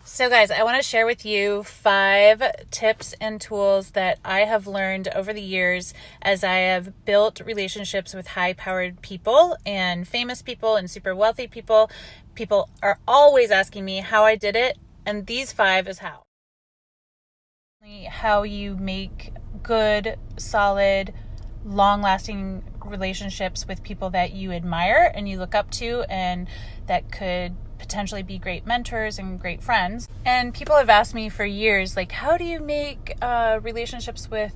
So, guys, I want to share with you 5 tips and tools that I have learned over the years as I have built relationships with high powered people and famous people and super wealthy people. People are always asking me how I did it, and these 5 is how. How you make good, solid, long lasting relationships with people that you admire and you look up to, and that could potentially be great mentors and great friends. And people have asked me for years, like, how do you make relationships with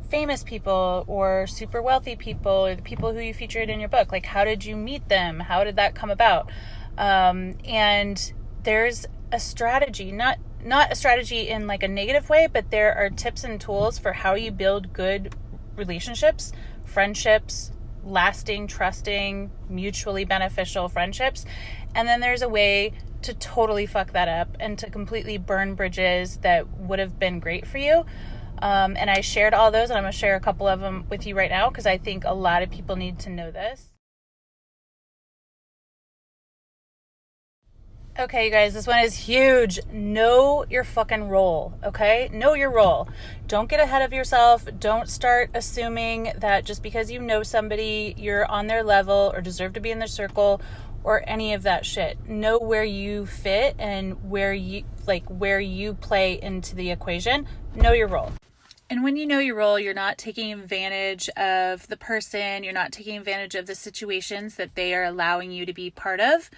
famous people or super wealthy people or the people who you featured in your book? Like, how did you meet them? How did that come about? And there's a strategy, not a strategy in like a negative way, but there are tips and tools for how you build good relationships, friendships, lasting, trusting, mutually beneficial friendships. And then there's a way to totally fuck that up and to completely burn bridges that would have been great for you. And I shared all those, and I'm going to share a couple of them with you right now because I think a lot of people need to know this. Okay, you guys, this one is huge. Know your fucking role, okay? Know your role. Don't get ahead of yourself. Don't start assuming that just because you know somebody, you're on their level or deserve to be in their circle or any of that shit. Know where you fit and where you play into the equation. Know your role. And when you know your role, you're not taking advantage of the person, you're not taking advantage of the situations that they are allowing you to be part of.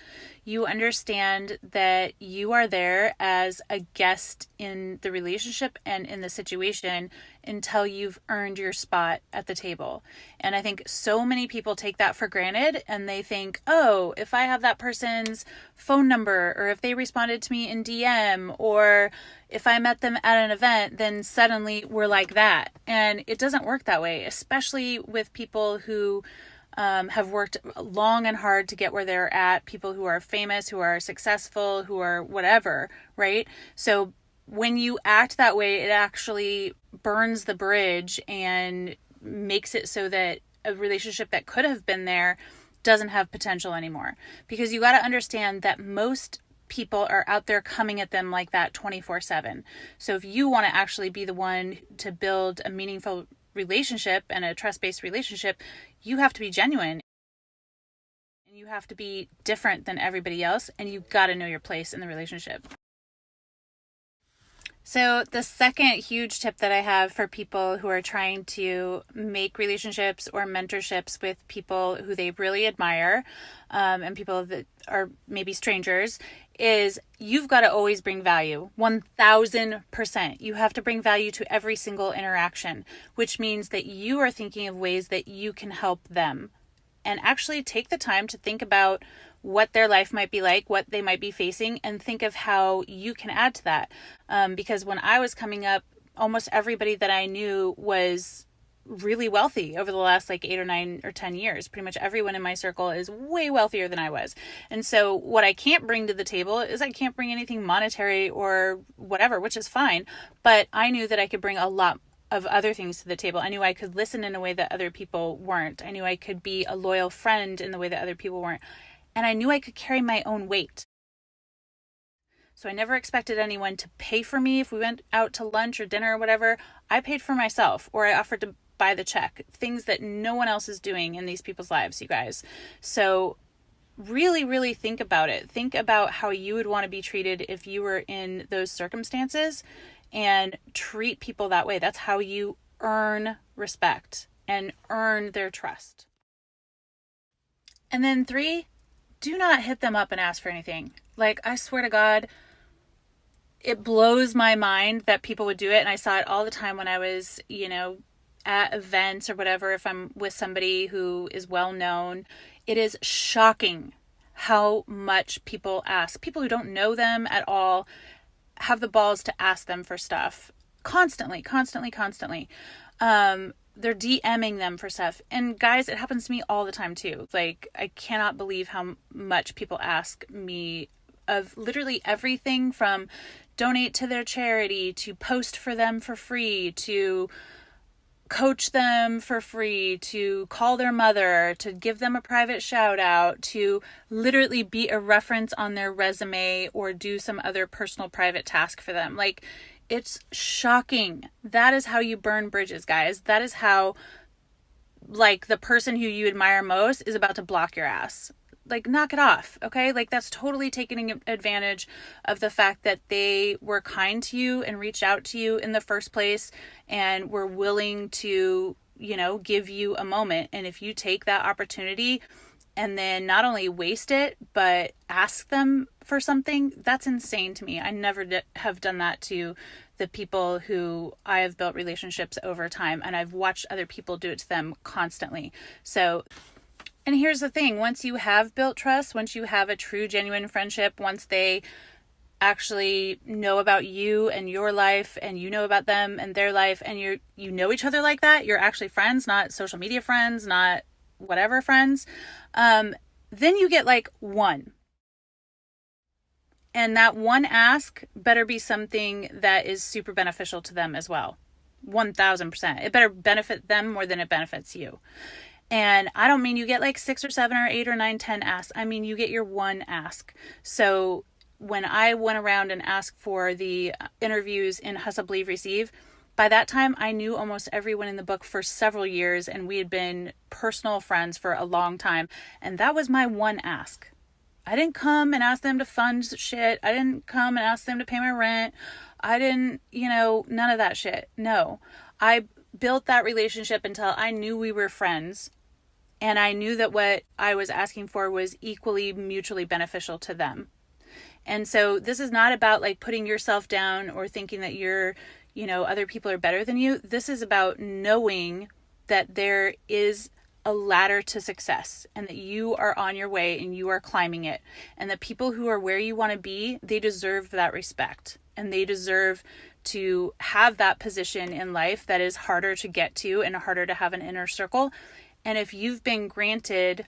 You understand that you are there as a guest in the relationship and in the situation until you've earned your spot at the table. And I think so many people take that for granted, and they think, oh, if I have that person's phone number, or if they responded to me in DM, or if I met them at an event, then suddenly we're like that. And it doesn't work that way, especially with people who have worked long and hard to get where they're at, people who are famous, who are successful, who are whatever, right? So when you act that way, it actually burns the bridge and makes it so that a relationship that could have been there doesn't have potential anymore. Because you got to understand that most people are out there coming at them like that 24/7. So if you want to actually be the one to build a meaningful relationship and a trust-based relationship, you have to be genuine and you have to be different than everybody else, and you got to know your place in the relationship. So the second huge tip that I have for people who are trying to make relationships or mentorships with people who they really admire, and people that are maybe strangers, is you've got to always bring value. 1000%. You have to bring value to every single interaction, which means that you are thinking of ways that you can help them. And actually take the time to think about what their life might be like, what they might be facing, and think of how you can add to that. Because when I was coming up, almost everybody that I knew was really wealthy over the last like 8 or 9 or 10 years. Pretty much everyone in my circle is way wealthier than I was. And so what I can't bring to the table is I can't bring anything monetary or whatever, which is fine. But I knew that I could bring a lot of other things to the table. I knew I could listen in a way that other people weren't. I knew I could be a loyal friend in the way that other people weren't. And I knew I could carry my own weight. So I never expected anyone to pay for me if we went out to lunch or dinner or whatever. I paid for myself, or I offered to buy the check. Things that no one else is doing in these people's lives, you guys. So really, really think about it. Think about how you would want to be treated if you were in those circumstances, and treat people that way. That's how you earn respect and earn their trust. And then 3, do not hit them up and ask for anything. Like, I swear to God, it blows my mind that people would do it. And I saw it all the time when I was, at events or whatever, if I'm with somebody who is well known. It is shocking how much people ask. People who don't know them at all have the balls to ask them for stuff constantly. They're DMing them for stuff. And guys, it happens to me all the time too. Like, I cannot believe how much people ask me of literally everything from donate to their charity, to post for them for free, to coach them for free, to call their mother, to give them a private shout out, to literally be a reference on their resume or do some other personal private task for them. Like, it's shocking. That is how you burn bridges, guys. That is how, like, the person who you admire most is about to block your ass. Like, knock it off, okay? Like, that's totally taking advantage of the fact that they were kind to you and reached out to you in the first place and were willing to, you know, give you a moment. And if you take that opportunity and then not only waste it, but ask them for something, that's insane to me. I never have done that to the people who I have built relationships over time, and I've watched other people do it to them constantly. So, and here's the thing, once you have built trust, once you have a true, genuine friendship, once they actually know about you and your life and you know about them and their life and you know each other like that, you're actually friends, not social media friends, not whatever friends, then you get like one. And that one ask better be something that is super beneficial to them as well. 1000%. It better benefit them more than it benefits you. And I don't mean you get like 6 or 7 or 8 or 9, 10 asks. I mean, you get your one ask. So when I went around and asked for the interviews in Hustle, Believe, Receive, by that time I knew almost everyone in the book for several years, and we had been personal friends for a long time. And that was my one ask. I didn't come and ask them to fund shit. I didn't come and ask them to pay my rent. I didn't, none of that shit. No, I built that relationship until I knew we were friends. And I knew that what I was asking for was equally mutually beneficial to them. And so this is not about like putting yourself down or thinking that you're, other people are better than you. This is about knowing that there is a ladder to success and that you are on your way and you are climbing it. And the people who are where you want to be, they deserve that respect and they deserve to have that position in life that is harder to get to and harder to have an inner circle. And if you've been granted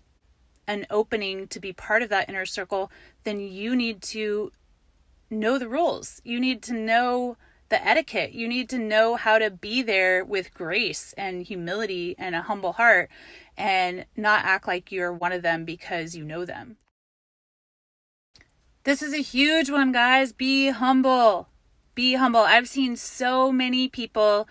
an opening to be part of that inner circle, then you need to know the rules. You need to know the etiquette. You need to know how to be there with grace and humility and a humble heart and not act like you're one of them because you know them. This is a huge one, guys. Be humble. Be humble. I've seen so many people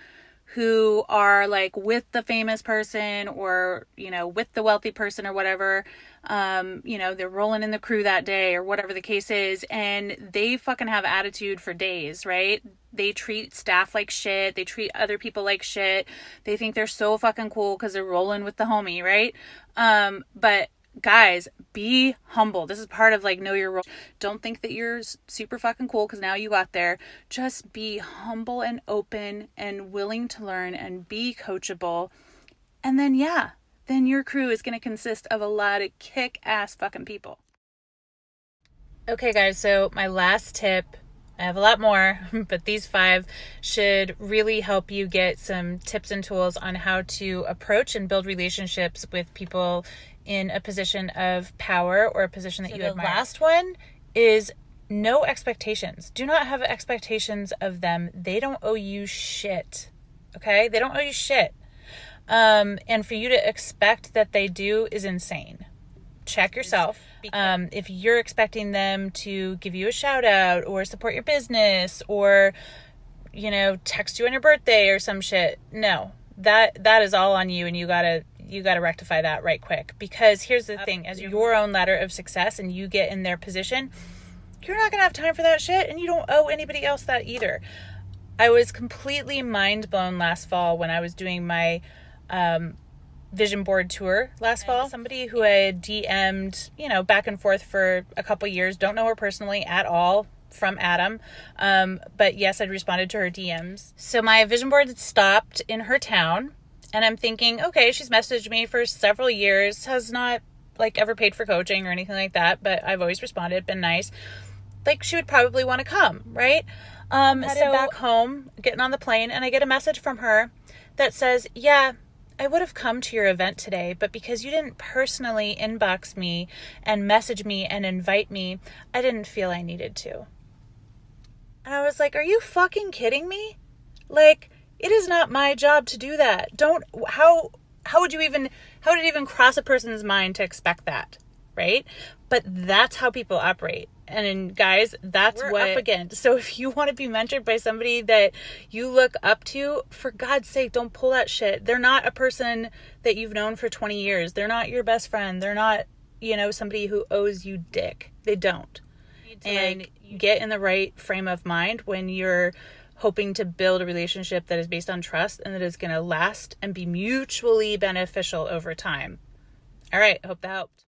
who are like with the famous person or, with the wealthy person or whatever, they're rolling in the crew that day or whatever the case is. And they fucking have attitude for days, right? They treat staff like shit. They treat other people like shit. They think they're so fucking cool because they're rolling with the homie, right? But guys, be humble. This is part of like know your role. Don't think that you're super fucking cool because now you got there. Just be humble and open and willing to learn and be coachable. And then then your crew is going to consist of a lot of kick-ass fucking people. Okay guys, so my last tip, I have a lot more, but these 5 should really help you get some tips and tools on how to approach and build relationships with people in a position of power or a position that you admire. The last one is no expectations. Do not have expectations of them. They don't owe you shit. Okay? They don't owe you shit. And for you to expect that they do is insane. Check yourself. If you're expecting them to give you a shout out or support your business or, text you on your birthday or some shit. No, that is all on you, and you gotta rectify that right quick. Because here's the thing, as your own ladder of success and you get in their position, you're not gonna have time for that shit, and you don't owe anybody else that either. I was completely mind blown last fall when I was doing my vision board tour last fall. Somebody who I had DM'd, back and forth for a couple years, don't know her personally at all, from Adam. But yes, I'd responded to her DMs. So my vision board had stopped in her town, and I'm thinking, okay, she's messaged me for several years, has not like ever paid for coaching or anything like that, but I've always responded, been nice. Like she would probably want to come, right? So back home, getting on the plane, and I get a message from her that says, yeah, I would have come to your event today, but because you didn't personally inbox me and message me and invite me, I didn't feel I needed to. And I was like, are you fucking kidding me? Like, It is not my job to do that. How would it even cross a person's mind to expect that, right? But that's how people operate. And guys, that's what we're up against. So if you want to be mentored by somebody that you look up to, for God's sake, don't pull that shit. They're not a person that you've known for 20 years. They're not your best friend. They're not, somebody who owes you dick. They don't. And get in the right frame of mind when you're hoping to build a relationship that is based on trust and that is going to last and be mutually beneficial over time. All right. Hope that helped.